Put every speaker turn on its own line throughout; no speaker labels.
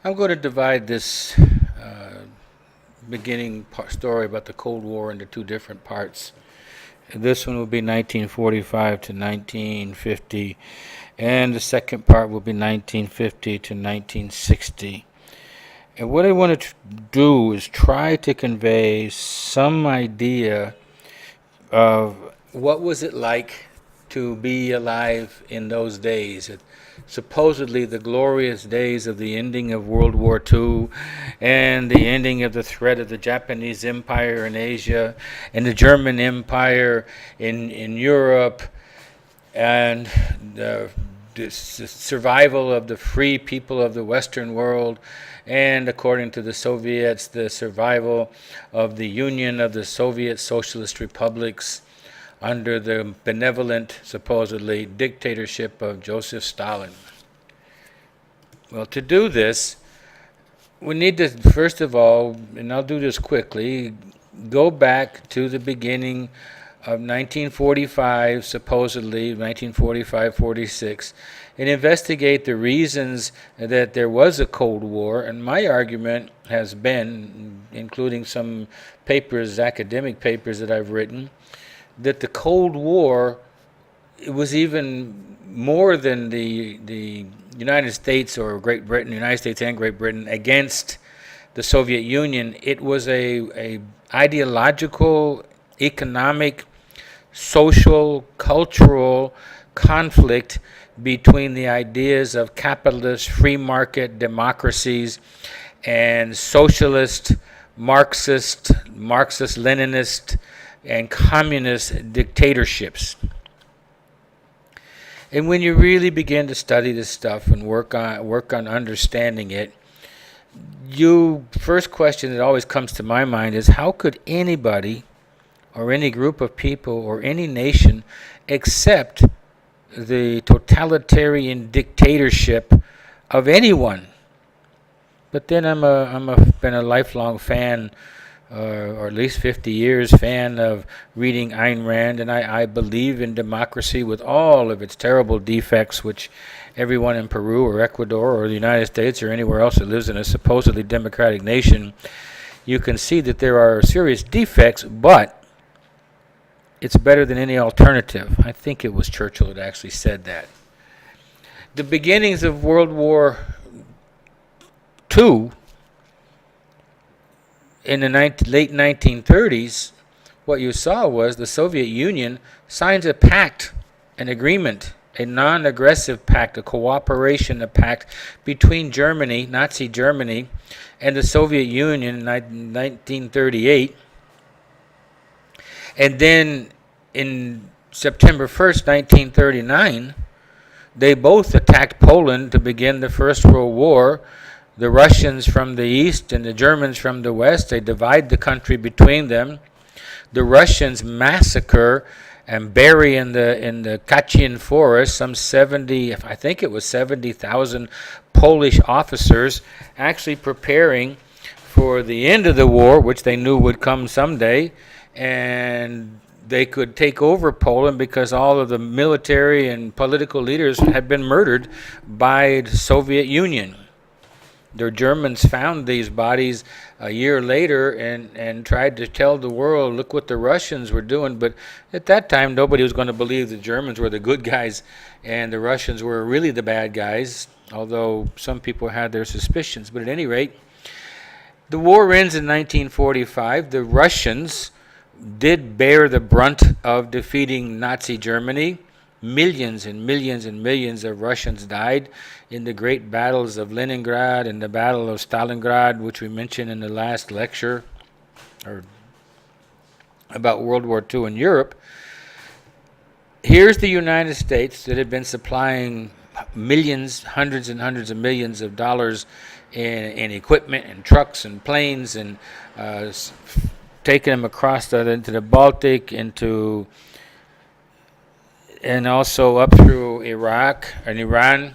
I'm going to divide this beginning story about the Cold War into two different parts. This one will be 1945 to 1950, and the second part will be 1950 to 1960. And what I want to do is try to convey some idea of what was it like to be alive in those days. Supposedly the glorious days of the ending of World War II and the ending of the threat of the Japanese Empire in Asia and the German Empire in Europe, and the survival of the free people of the Western world, and according to the Soviets, the survival of the Union of the Soviet Socialist Republics under the benevolent, supposedly, dictatorship of Joseph Stalin. Well, to do this, we need to, first of all, and I'll do this quickly, go back to the beginning of 1945, supposedly 1945-46, and investigate the reasons that there was a Cold War. And my argument has been, including some papers, academic papers that I've written, that the Cold War, it was even more than the United States or Great Britain, United States and Great Britain against the Soviet Union. It was a ideological, economic, social, cultural conflict between the ideas of capitalist, free market democracies and socialist, Marxist-Leninist, and communist dictatorships. And when you really begin to study this stuff and work on understanding it, first question that always comes to my mind is, how could anybody or any group of people or any nation accept the totalitarian dictatorship of anyone? But then I've been a lifelong fan, or at least 50 years fan of reading Ayn Rand, and I believe in democracy with all of its terrible defects, which everyone in Peru or Ecuador or the United States or anywhere else that lives in a supposedly democratic nation, you can see that there are serious defects, but it's better than any alternative. I think it was Churchill that actually said that. The beginnings of World War II in the late 1930s, what you saw was the Soviet Union signs a pact, an agreement, a non-aggressive pact, a cooperation, a pact between Germany, Nazi Germany, and the Soviet Union in 1938. And then in September 1st, 1939, they both attacked Poland to begin the First World War. The Russians from the east and the Germans from the west, they divide the country between them. The Russians massacre and bury in the Kachin forest some 70,000 Polish officers, actually preparing for the end of the war, which they knew would come someday, and they could take over Poland because all of the military and political leaders had been murdered by the Soviet Union. The Germans found these bodies a year later and tried to tell the world, look what the Russians were doing. But at that time, nobody was going to believe the Germans were the good guys and the Russians were really the bad guys, although some people had their suspicions. But at any rate, the war ends in 1945. The Russians did bear the brunt of defeating Nazi Germany. Millions and millions and millions of Russians died in the great battles of Leningrad and the Battle of Stalingrad, which we mentioned in the last lecture or about World War II in Europe. Here's the United States that had been supplying millions, hundreds and hundreds of millions of dollars in equipment and trucks and planes, and taking them across into the Baltic, and also up through Iran,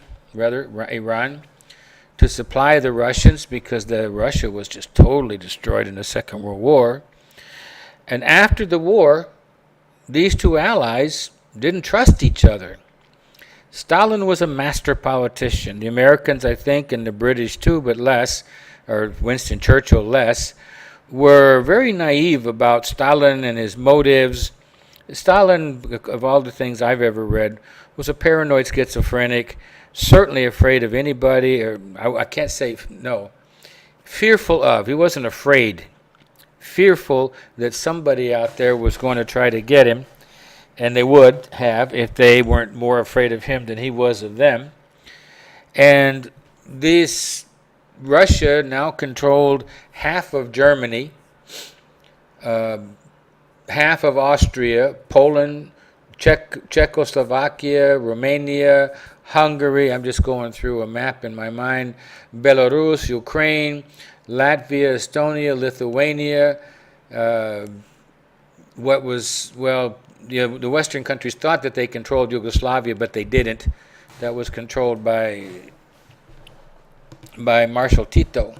to supply the Russians, because Russia was just totally destroyed in the Second World War. And after the war, these two allies didn't trust each other. Stalin was a master politician. The Americans, I think, and the British too, but less, or Winston Churchill less, were very naive about Stalin and his motives. Stalin, of all the things I've ever read, was a paranoid schizophrenic, certainly afraid of anybody, or I can't say no, fearful of. He wasn't afraid. Fearful that somebody out there was going to try to get him, and they would have if they weren't more afraid of him than he was of them. And this Russia now controlled half of Germany, half of Austria, Poland, Czechoslovakia, Romania, Hungary. I'm just going through a map in my mind. Belarus, Ukraine, Latvia, Estonia, Lithuania. The Western countries thought that they controlled Yugoslavia, but they didn't. That was controlled by Marshal Tito.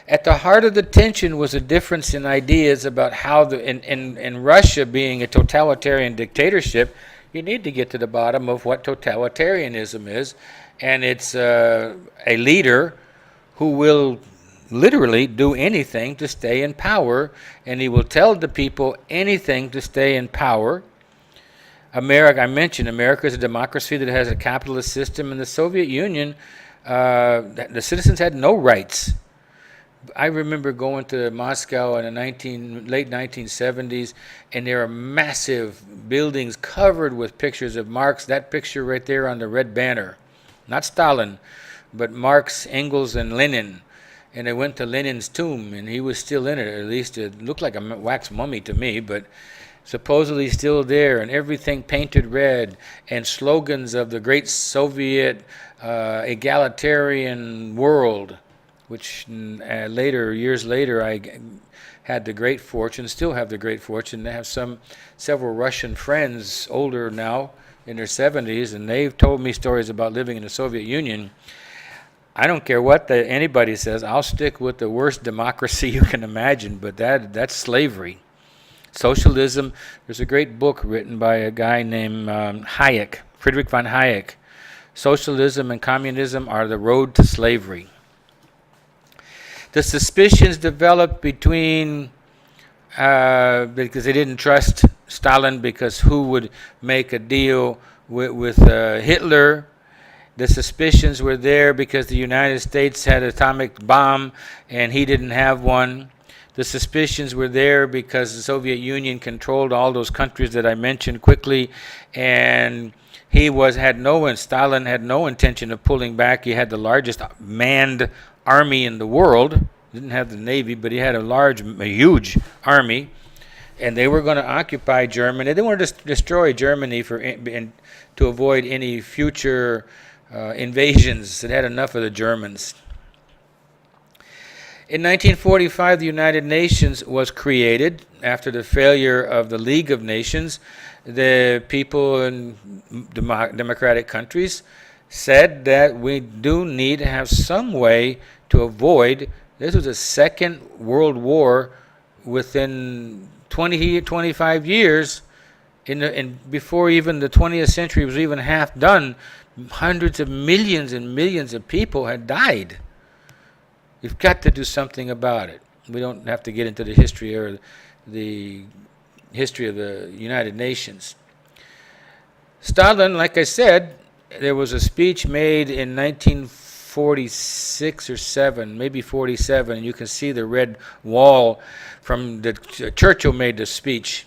At the heart of the tension was a difference in ideas about how in Russia being a totalitarian dictatorship, you need to get to the bottom of what totalitarianism is, and it's a leader who will literally do anything to stay in power, and he will tell the people anything to stay in power. I mentioned America is a democracy that has a capitalist system. In the Soviet Union, the citizens had no rights. I remember going to Moscow in the late 1970s, and there are massive buildings covered with pictures of Marx. That picture right there on the red banner, not Stalin, but Marx, Engels, and Lenin. And I went to Lenin's tomb, and he was still in it. At least it looked like a wax mummy to me, but supposedly still there, and everything painted red, and slogans of the great Soviet egalitarian world, which years later, I had the great fortune, still have the great fortune, to have several Russian friends, older now, in their 70s, and they've told me stories about living in the Soviet Union. I don't care what anybody says. I'll stick with the worst democracy you can imagine, but that's slavery. Socialism, there's a great book written by a guy named Hayek, Friedrich von Hayek. Socialism and communism are the road to slavery. The suspicions developed between, because they didn't trust Stalin, because who would make a deal with Hitler? The suspicions were there because the United States had an atomic bomb and he didn't have one. The suspicions were there because the Soviet Union controlled all those countries that I mentioned quickly, and Stalin had no intention of pulling back. He had the largest manned army in the world. He didn't have the Navy, but he had a huge army, and they were going to occupy Germany. They wanted to destroy Germany to avoid any future invasions. It had enough of the Germans. In 1945, the United Nations was created after the failure of the League of Nations. The people in democratic countries said that we do need to have some way to avoid. This was a second world war within 25 years, before even the 20th century was even half done. Hundreds of millions and millions of people had died. You've got to do something about it. We don't have to get into the history of the United Nations. Stalin, like I said, there was a speech made in 1946 or 7, maybe 47, and you can see the red wall from Churchill made the speech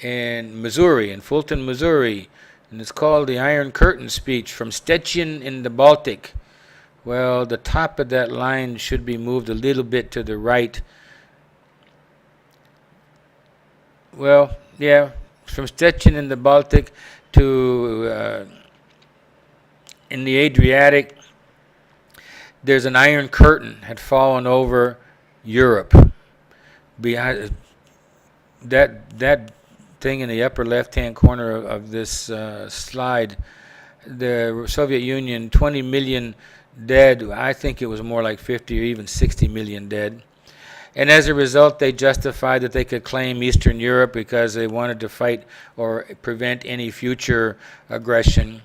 in Missouri, in Fulton, Missouri, and it's called the Iron Curtain speech from Stettin in the Baltic. Well, the top of that line should be moved a little bit to the right. Well, yeah, from Stettin in the Baltic to in the Adriatic, there's an iron curtain had fallen over Europe. Behind that thing in the upper left-hand corner of this slide, the Soviet Union, 20 million dead. I think it was more like 50 or even 60 million dead. And as a result, they justified that they could claim Eastern Europe because they wanted to fight or prevent any future aggression.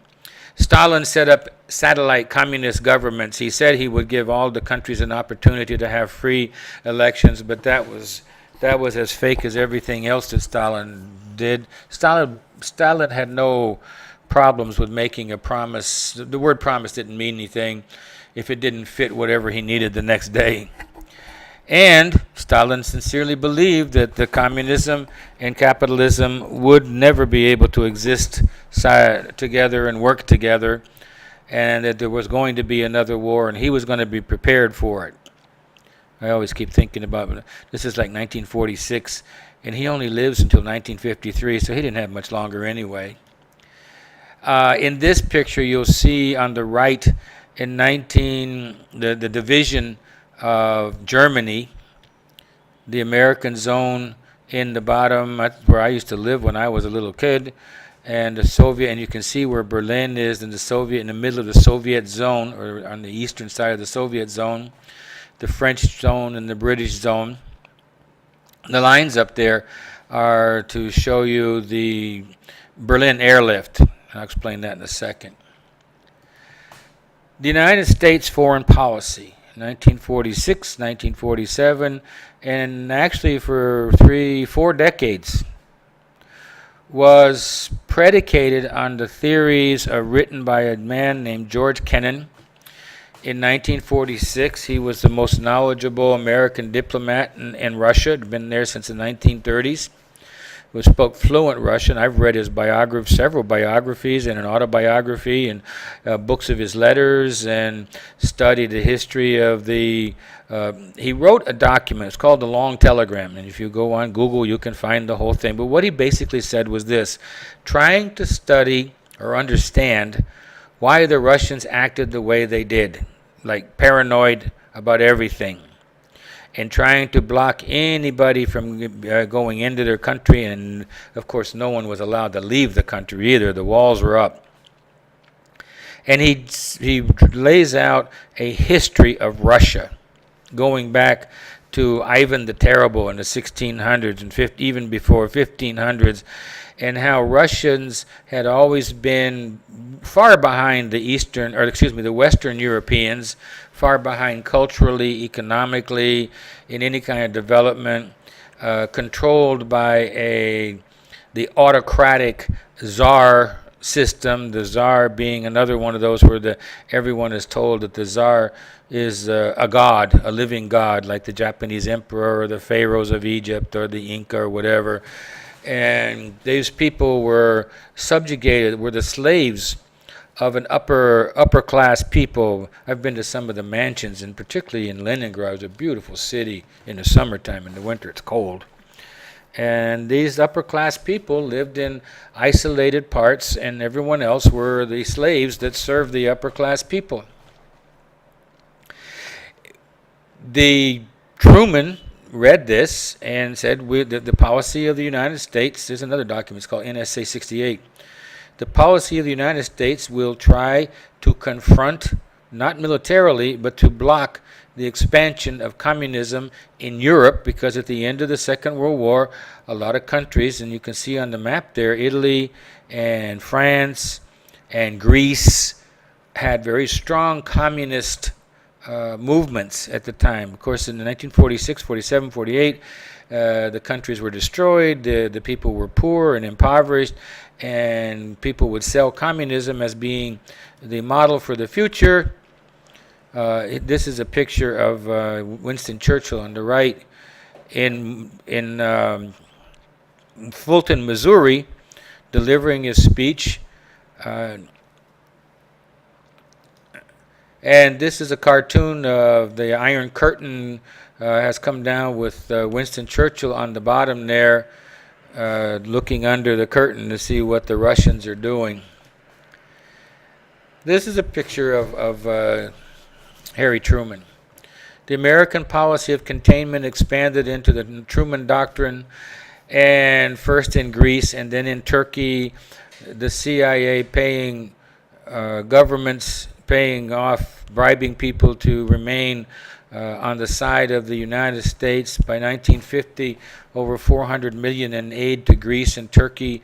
Stalin set up satellite communist governments. He said he would give all the countries an opportunity to have free elections, but that was as fake as everything else that Stalin did. Stalin had no problems with making a promise. The word promise didn't mean anything if it didn't fit whatever he needed the next day. And Stalin sincerely believed that the communism and capitalism would never be able to exist together and work together, and that there was going to be another war, and he was going to be prepared for it. I always keep thinking about it. This is like 1946, and he only lives until 1953, so he didn't have much longer anyway. In this picture, you'll see on the right in the division of Germany, the American zone in the bottom. That's where I used to live when I was a little kid, and the Soviet, and you can see where Berlin is in the middle of the Soviet zone, or on the eastern side of the Soviet zone, the French zone and the British zone. The lines up there are to show you the Berlin airlift. I'll explain that in a second. The United States foreign policy, 1946, 1947, and actually for 3-4 decades, was predicated on the theories written by a man named George Kennan. In 1946, he was the most knowledgeable American diplomat in Russia. Had been there since the 1930s. Who spoke fluent Russian. I've read his several biographies and an autobiography, and books of his letters, and studied the history of the. He wrote a document. It's called the Long Telegram, and if you go on Google, you can find the whole thing. But what he basically said was this: trying to study or understand why the Russians acted the way they did, like paranoid about everything, and trying to block anybody from going into their country. And of course, no one was allowed to leave the country either. The walls were up. And he lays out a history of Russia, going back to Ivan the Terrible in the 1600s and even before 1500s, and how Russians had always been far behind the Western Europeans, far behind culturally, economically, in any kind of development, controlled by the autocratic czar system, the czar being another one of those where everyone is told that the czar is a god, a living god, like the Japanese emperor or the pharaohs of Egypt or the Inca or whatever. And these people were subjugated, were the slaves of an upper class people. I've been to some of the mansions, and particularly in Leningrad. It's a beautiful city in the summertime. In the winter, it's cold. And these upper class people lived in isolated parts, and everyone else were the slaves that served the upper class people. The Truman read this and said the policy of the United States, there's another document, it's called NSA 68. The policy of the United States will try to confront, not militarily, but to block the expansion of communism in Europe, because at the end of the Second World War, a lot of countries, and you can see on the map there, Italy and France and Greece had very strong communist movements at the time. Of course, in the 1946, 47, 48, the countries were destroyed, the people were poor and impoverished, and people would sell communism as being the model for the future. This is a picture of Winston Churchill on the right in Fulton, Missouri, delivering his speech. And this is a cartoon of the Iron Curtain has come down with Winston Churchill on the bottom there, looking under the curtain to see what the Russians are doing. This is a picture of Harry Truman. The American policy of containment expanded into the Truman Doctrine, and first in Greece and then in Turkey, the CIA paying governments, paying off, bribing people to remain on the side of the United States. By 1950, over $400 million in aid to Greece and Turkey,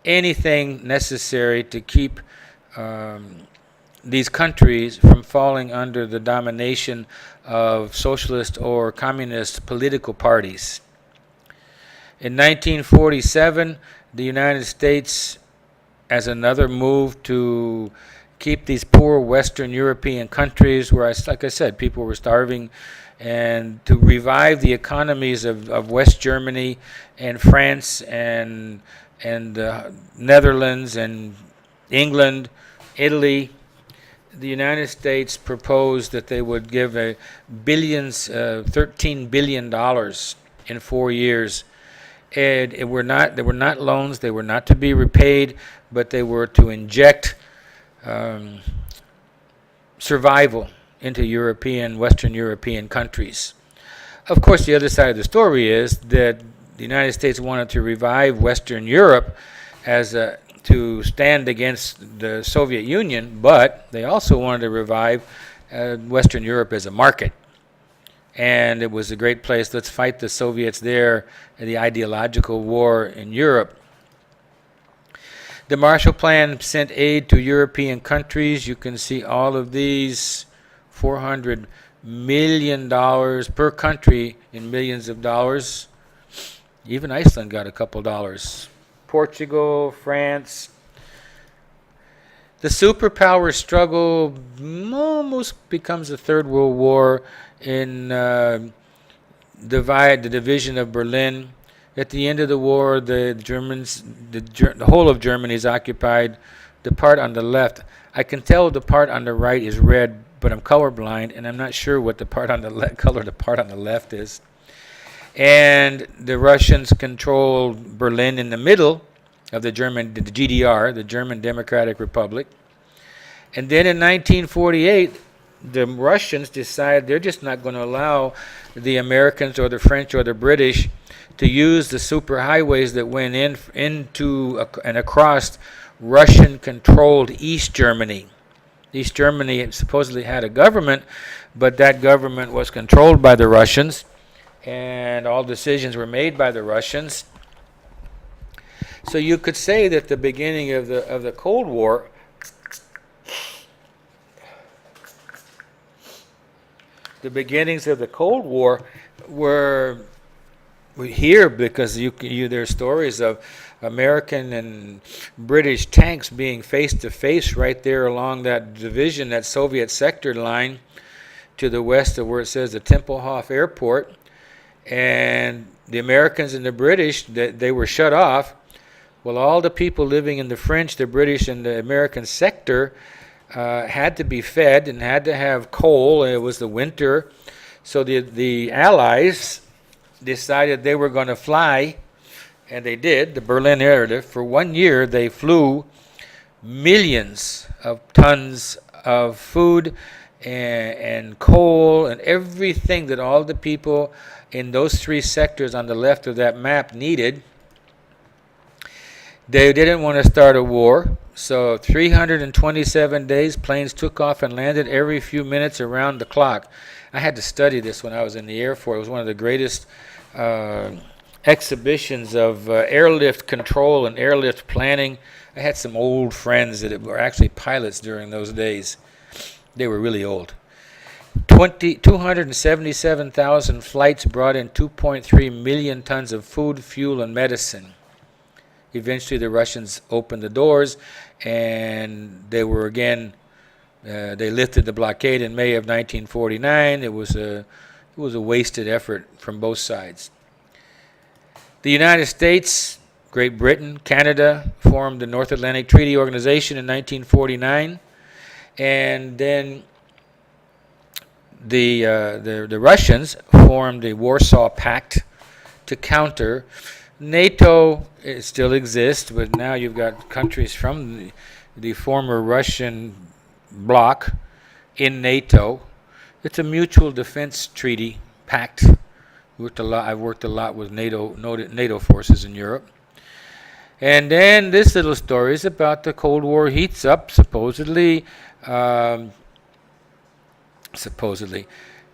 anything necessary to keep these countries from falling under the domination of socialist or communist political parties. In 1947, the United States, as another move to keep these poor Western European countries where, like I said, people were starving, and to revive the economies of West Germany and France and the Netherlands and England, Italy, the United States proposed that they would give $13 billion in 4 years. And they were not loans, they were not to be repaid, but they were to inject survival into Western European countries. Of course, the other side of the story is that the United States wanted to revive Western Europe to stand against the Soviet Union, but they also wanted to revive Western Europe as a market. And it was a great place. Let's fight the Soviets there in the ideological war in Europe. The Marshall Plan sent aid to European countries. You can see all of these, $400 million per country in millions of dollars. Even Iceland got a couple dollars. Portugal, France. The superpower struggle almost becomes a Third World War in the division of Berlin. At the end of the war, the whole of Germany is occupied. The part on the left, I can tell the part on the right is red, but I'm colorblind, and I'm not sure what the part on the color the part on the left is. And the Russians control Berlin in the middle of the GDR, the German Democratic Republic. And then in 1948, the Russians decide they're just not going to allow the Americans or the French or the British to use the superhighways that went into and across Russian-controlled East Germany. East Germany supposedly had a government, but that government was controlled by the Russians, and all decisions were made by the Russians. So you could say that the beginning of the Cold War the beginnings of the Cold War were here because there are stories of American and British tanks being face to face right there along that division, that Soviet sector line to the west of where it says the Tempelhof Airport. And the Americans and the British, they were shut off. Well, all the people living in the French, the British, and the American sector had to be fed and had to have coal, and it was the winter. So the Allies decided they were going to fly, and they did, the Berlin airlift. For 1 year, they flew millions of tons of food and coal and everything that all the people in those three sectors on the left of that map needed. They didn't want to start a war, so 327 days, planes took off and landed every few minutes around the clock. I had to study this when I was in the Air Force. It was one of the greatest exhibitions of airlift control and airlift planning. I had some old friends that were actually pilots during those days. They were really old. 277,000 flights brought in 2.3 million tons of food, fuel, and medicine. Eventually, the Russians opened the doors, and they were again. They lifted the blockade in May of 1949. It was a wasted effort from both sides. The United States, Great Britain, Canada formed the North Atlantic Treaty Organization in 1949, and then the Russians formed the Warsaw Pact to counter. NATO still exists, but now you've got countries from the former Russian bloc in NATO. It's a mutual defense treaty pact. I've worked a lot with NATO forces in Europe. And then this little story is about the Cold War heats up, supposedly.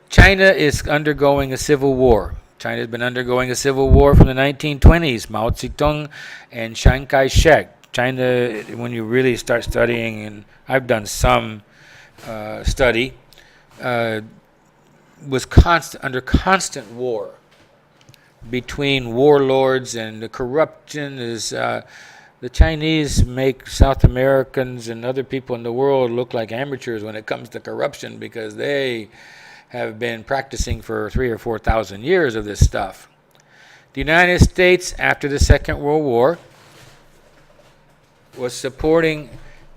China is undergoing a civil war. China has been undergoing a civil war from the 1920s. Mao Zedong and Chiang Kai-shek, China, when you really start studying, and I've done some study, was under constant war between warlords, and the corruption is, the Chinese make South Americans and other people in the world look like amateurs when it comes to corruption, because they have been practicing for 3,000 or 4,000 years of this stuff. The United States, after the Second World War, was supporting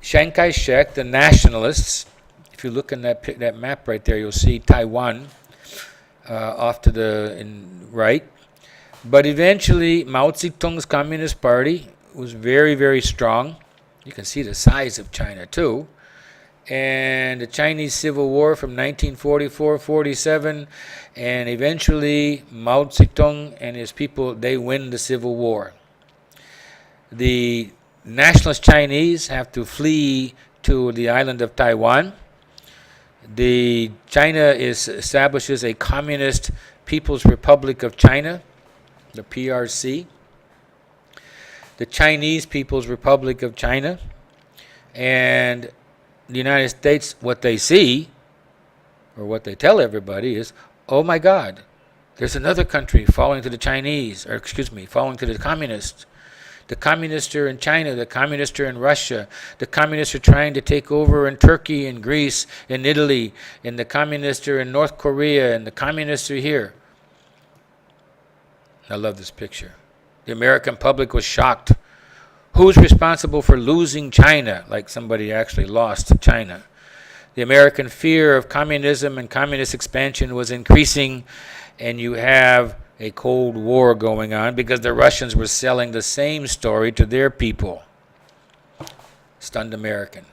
Chiang Kai-shek, the nationalists. If you look in that map right there, you'll see Taiwan off to the right. But eventually, Mao Zedong's Communist Party was very, very strong. You can see the size of China, too. And the Chinese Civil War from 1944-47, and eventually Mao Zedong and his people, they win the Civil War. The nationalist Chinese have to flee to the island of Taiwan. China establishes a Communist People's Republic of China, the PRC, the Chinese People's Republic of China, and the United States, what they see, or what they tell everybody is, oh my God, there's another country falling to the Chinese, or excuse me, falling to the communists. The communists are in China, the communists are in Russia, the communists are trying to take over in Turkey and Greece and Italy, and the communists are in North Korea, and the communists are here. I love this picture. The American public was shocked. Who's responsible for losing China? Like somebody actually lost China. The American fear of communism and communist expansion was increasing, and you have a Cold War going on because the Russians were selling the same story to their people. Stunned American.